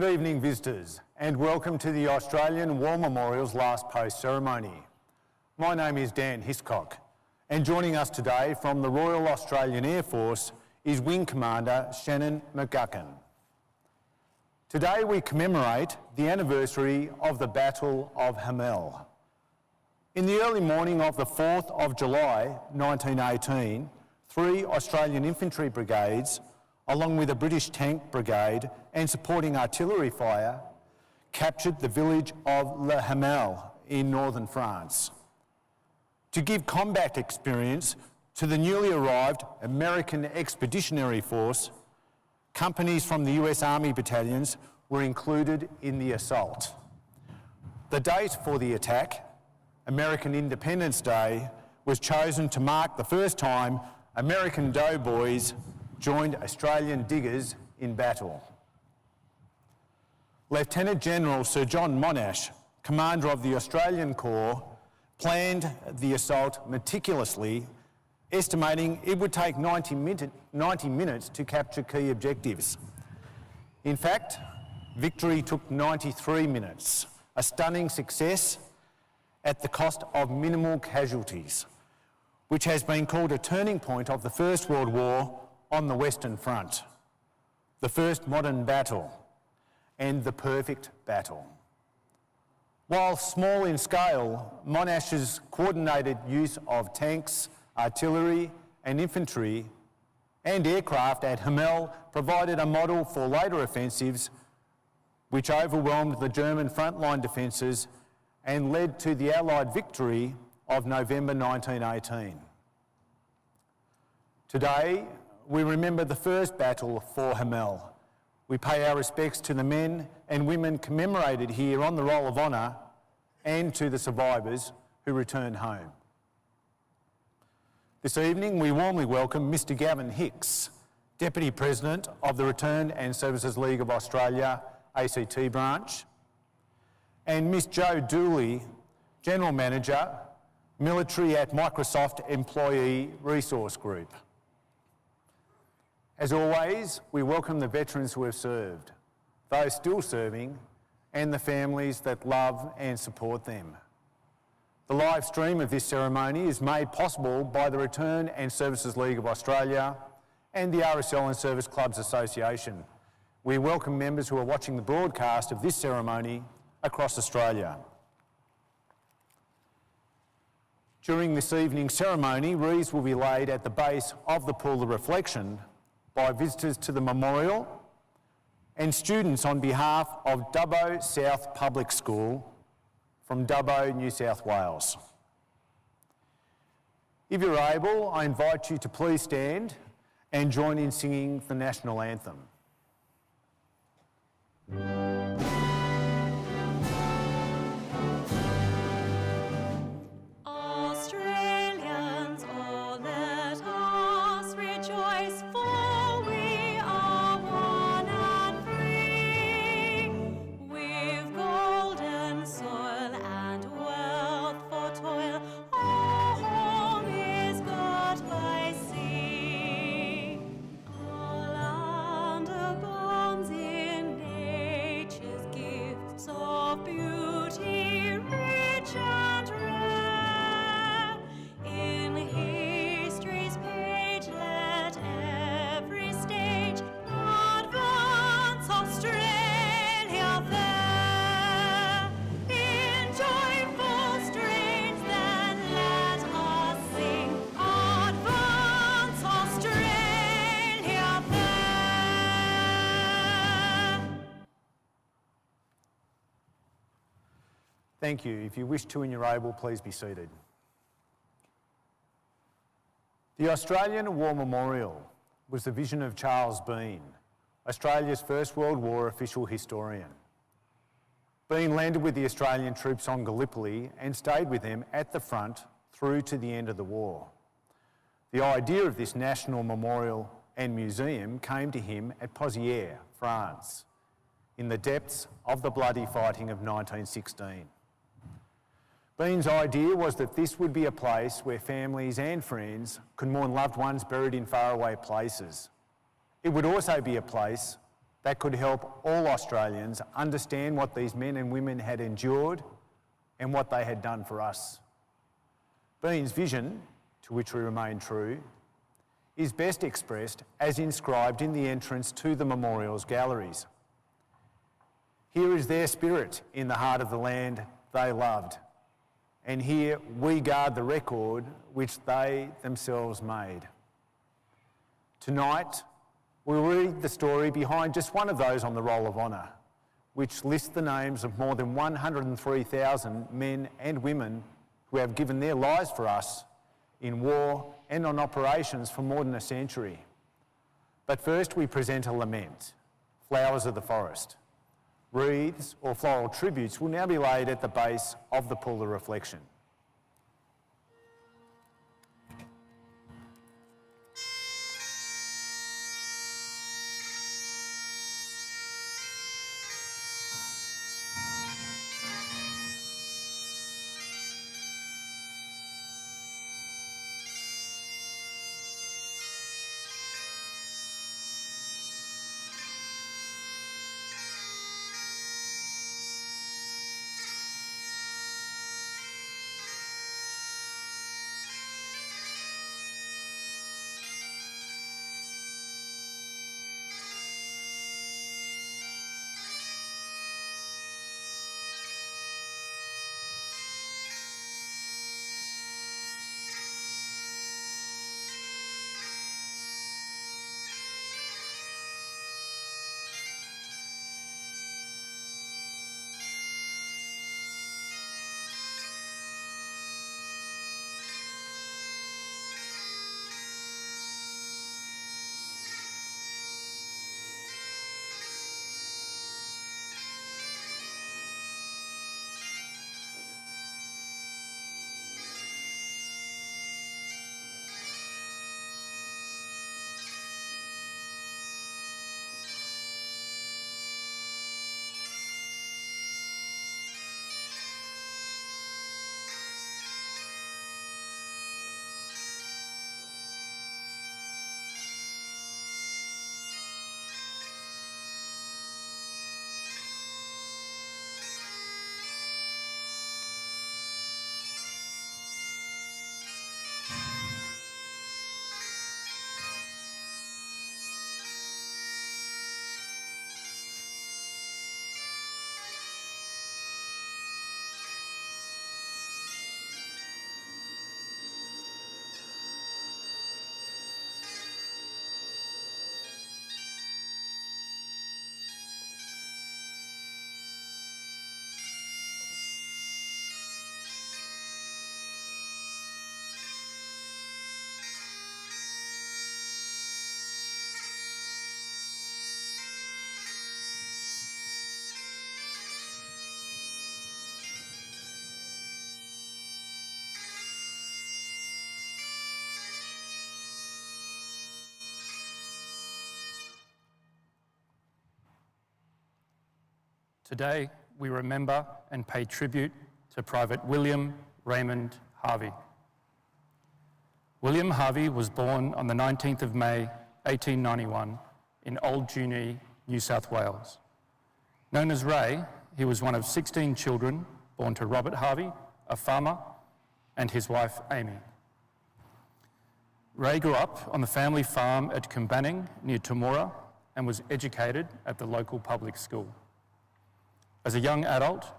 Good evening, visitors, and welcome to the Australian War Memorial's last post ceremony. My name is Dan Hiscock, and joining us today from the Royal Australian Air Force is Wing Commander Shannon McGuckin. Today we commemorate the anniversary of the Battle of Hamel. In the early morning of the 4th of July 1918, 3 Australian infantry brigades, along with a British tank brigade and supporting artillery fire, captured the village of Le Hamel in northern France. To give combat experience to the newly arrived American Expeditionary Force, companies from the US Army battalions were included in the assault. The date for the attack, American Independence Day, was chosen to mark the first time American doughboys joined Australian diggers in battle. Lieutenant General Sir John Monash, commander of the Australian Corps, planned the assault meticulously, estimating it would take 90 minutes to capture key objectives. In fact, victory took 93 minutes, a stunning success at the cost of minimal casualties, which has been called a turning point of the First World War on the Western Front, the first modern battle, and the perfect battle. While small in scale, Monash's coordinated use of tanks, artillery and infantry and aircraft at Hamel provided a model for later offensives which overwhelmed the German frontline defences and led to the Allied victory of November 1918. Today, we remember the first battle for Hamel. We pay our respects to the men and women commemorated here on the Roll of Honour and to the survivors who returned home. This evening, we warmly welcome Mr. Gavin Hicks, Deputy President of the Return and Services League of Australia, ACT branch, and Miss Jo Dooley, General Manager, Military at Microsoft Employee Resource Group. As always, we welcome the veterans who have served, those still serving, and the families that love and support them. The live stream of this ceremony is made possible by the Return and Services League of Australia and the RSL and Service Clubs Association. We welcome members who are watching the broadcast of this ceremony across Australia. During this evening's ceremony, wreaths will be laid at the base of the Pool of Reflection by visitors to the memorial and students on behalf of Dubbo South Public School from Dubbo, New South Wales. If you're able, I invite you to please stand and join in singing the National Anthem. Thank you. If you wish to and you're able, please be seated. The Australian War Memorial was the vision of Charles Bean, Australia's First World War official historian. Bean landed with the Australian troops on Gallipoli and stayed with them at the front through to the end of the war. The idea of this national memorial and museum came to him at Pozières, France, in the depths of the bloody fighting of 1916. Bean's idea was that this would be a place where families and friends could mourn loved ones buried in faraway places. It would also be a place that could help all Australians understand what these men and women had endured and what they had done for us. Bean's vision, to which we remain true, is best expressed as inscribed in the entrance to the memorial's galleries. Here is their spirit in the heart of the land they loved, and here we guard the record which they themselves made. Tonight, we'll read the story behind just one of those on the Roll of Honour, which lists the names of more than 103,000 men and women who have given their lives for us in war and on operations for more than a century. But first we present a lament, Flowers of the Forest. Wreaths or floral tributes will now be laid at the base of the pool of reflection. Today, we remember and pay tribute to Private William Raymond Harvey. William Harvey was born on the 19th of May, 1891 in Old Junee, New South Wales. Known as Ray, he was one of 16 children born to Robert Harvey, a farmer, and his wife, Amy. Ray grew up on the family farm at Cambanning near Temora and was educated at the local public school. As a young adult,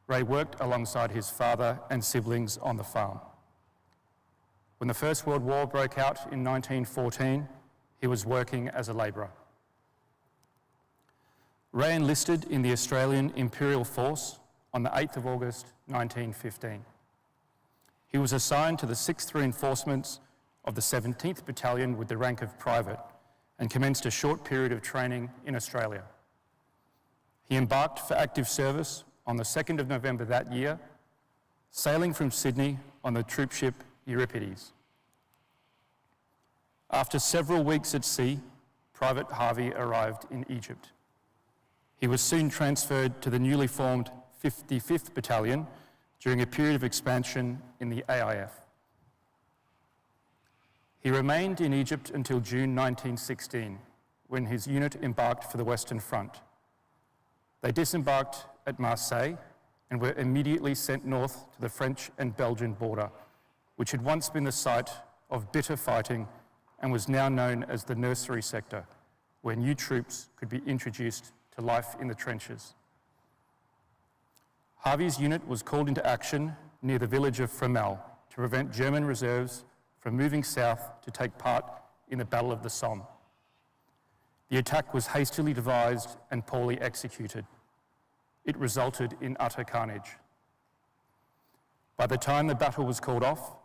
Ray worked alongside his father and siblings on the farm. When the First World War broke out in 1914, he was working as a labourer. Ray enlisted in the Australian Imperial Force on the 8th of August 1915. He was assigned to the 6th Reinforcements of the 17th Battalion with the rank of private and commenced a short period of training in Australia. He embarked for active service on the 2nd of November that year, sailing from Sydney on the troop ship Euripides. After several weeks at sea, Private Harvey arrived in Egypt. He was soon transferred to the newly formed 55th Battalion during a period of expansion in the AIF. He remained in Egypt until June 1916, when his unit embarked for the Western Front. They disembarked at Marseille and were immediately sent north to the French and Belgian border, which had once been the site of bitter fighting and was now known as the nursery sector, where new troops could be introduced to life in the trenches. Harvey's unit was called into action near the village of Fromelles to prevent German reserves from moving south to take part in the Battle of the Somme. The attack was hastily devised and poorly executed. It resulted in utter carnage. By the time the battle was called off,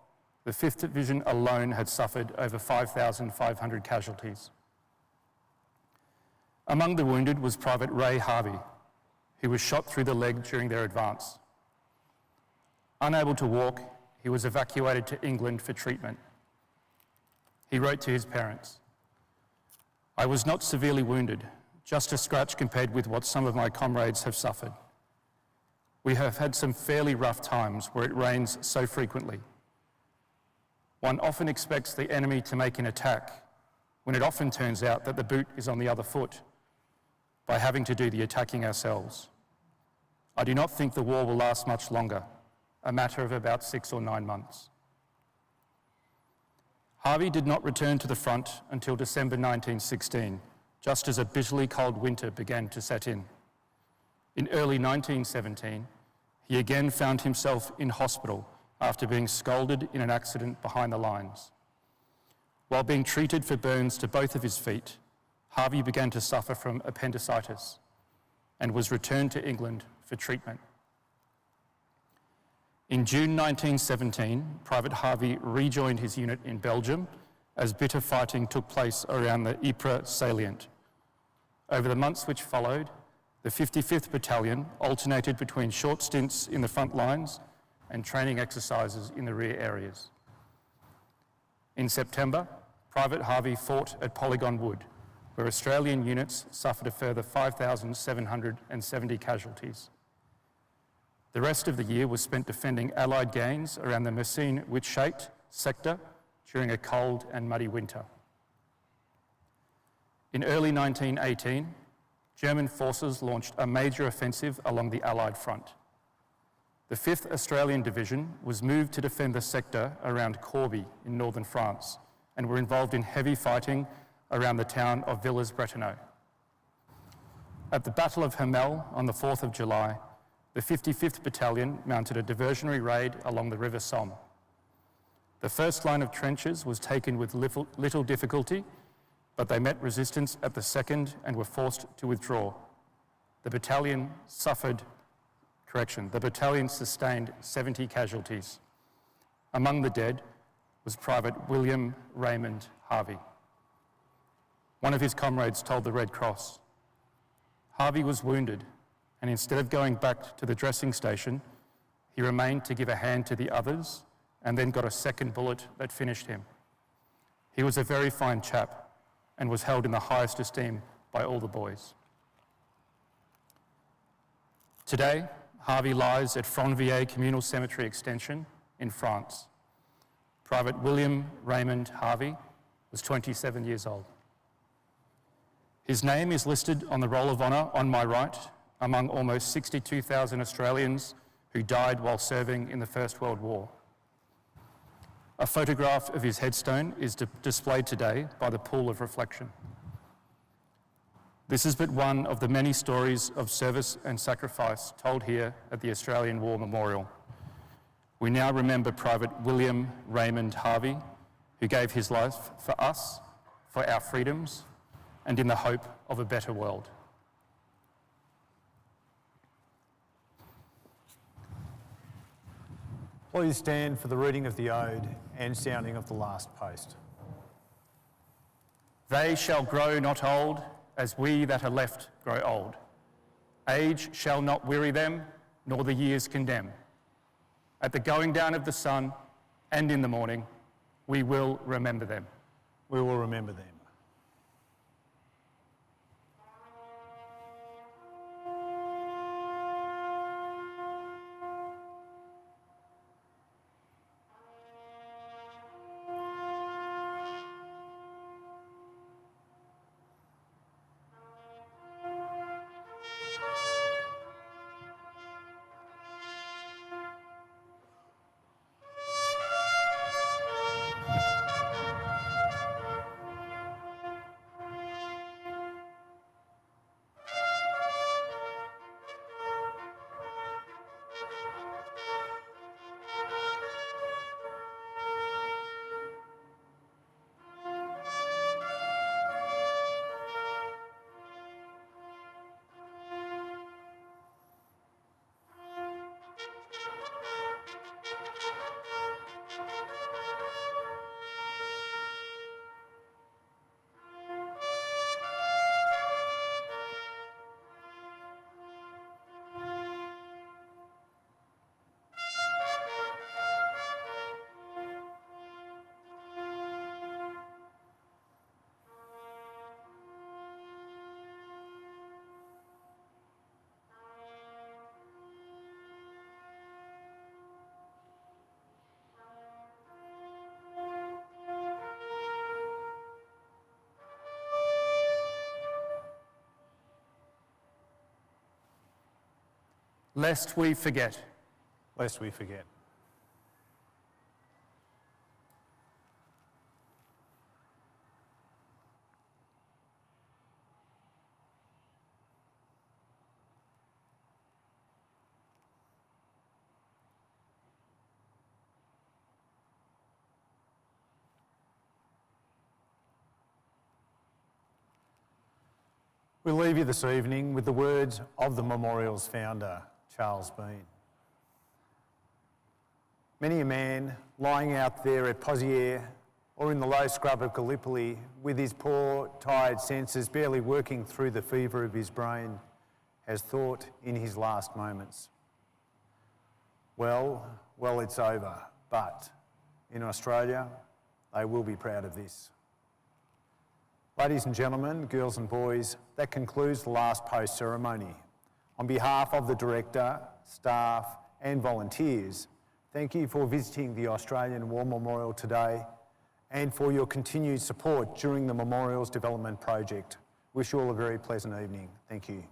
the 5th Division alone had suffered over 5,500 casualties. Among the wounded was Private Ray Harvey, who was shot through the leg during their advance. Unable to walk, he was evacuated to England for treatment. He wrote to his parents, "I was not severely wounded, just a scratch compared with what some of my comrades have suffered. We have had some fairly rough times where it rains so frequently. One often expects the enemy to make an attack, when it often turns out that the boot is on the other foot, by having to do the attacking ourselves. I do not think the war will last much longer, a matter of about 6 or 9 months." Harvey did not return to the front until December 1916, just as a bitterly cold winter began to set in. In early 1917, he again found himself in hospital after being scalded in an accident behind the lines. While being treated for burns to both of his feet, Harvey began to suffer from appendicitis and was returned to England for treatment. In June 1917, Private Harvey rejoined his unit in Belgium as bitter fighting took place around the Ypres salient. Over the months which followed, the 55th Battalion alternated between short stints in the front lines and training exercises in the rear areas. In September, Private Harvey fought at Polygon Wood, where Australian units suffered a further 5,770 casualties. The rest of the year was spent defending Allied gains around the Messines-Whitshate sector during a cold and muddy winter. In early 1918, German forces launched a major offensive along the Allied front. The 5th Australian Division was moved to defend the sector around Corbie in northern France and were involved in heavy fighting around the town of Villers-Bretonneux. At the Battle of Hamel on the 4th of July, the 55th Battalion mounted a diversionary raid along the River Somme. The first line of trenches was taken with little difficulty, but they met resistance at the second and were forced to withdraw. The battalion sustained 70 casualties. Among the dead was Private William Raymond Harvey. One of his comrades told the Red Cross, "Harvey was wounded, and instead of going back to the dressing station, he remained to give a hand to the others and then got a second bullet that finished him. He was a very fine chap and was held in the highest esteem by all the boys." Today, Harvey lies at Fonvier Communal Cemetery Extension in France. Private William Raymond Harvey was 27 years old. His name is listed on the Roll of Honour on my right among almost 62,000 Australians who died while serving in the First World War. A photograph of his headstone is displayed today by the Pool of Reflection. This is but one of the many stories of service and sacrifice told here at the Australian War Memorial. We now remember Private William Raymond Harvey, who gave his life for us, for our freedoms, and in the hope of a better world. Please stand for the reading of the Ode and sounding of the last post. They shall grow not old, as we that are left grow old. Age shall not weary them, nor the years condemn. At the going down of the sun and in the morning, we will remember them. We will remember them. lest we forget. Lest we forget. We leave you this evening with the words of the memorial's founder, Charles Bean. Many a man lying out there at Pozières or in the low scrub of Gallipoli with his poor, tired senses barely working through the fever of his brain has thought in his last moments, well, it's over, but in Australia, they will be proud of this. Ladies and gentlemen, girls and boys, that concludes the last post ceremony. On behalf of the director, staff and volunteers, thank you for visiting the Australian War Memorial today and for your continued support during the Memorials Development Project. Wish you all a very pleasant evening. Thank you.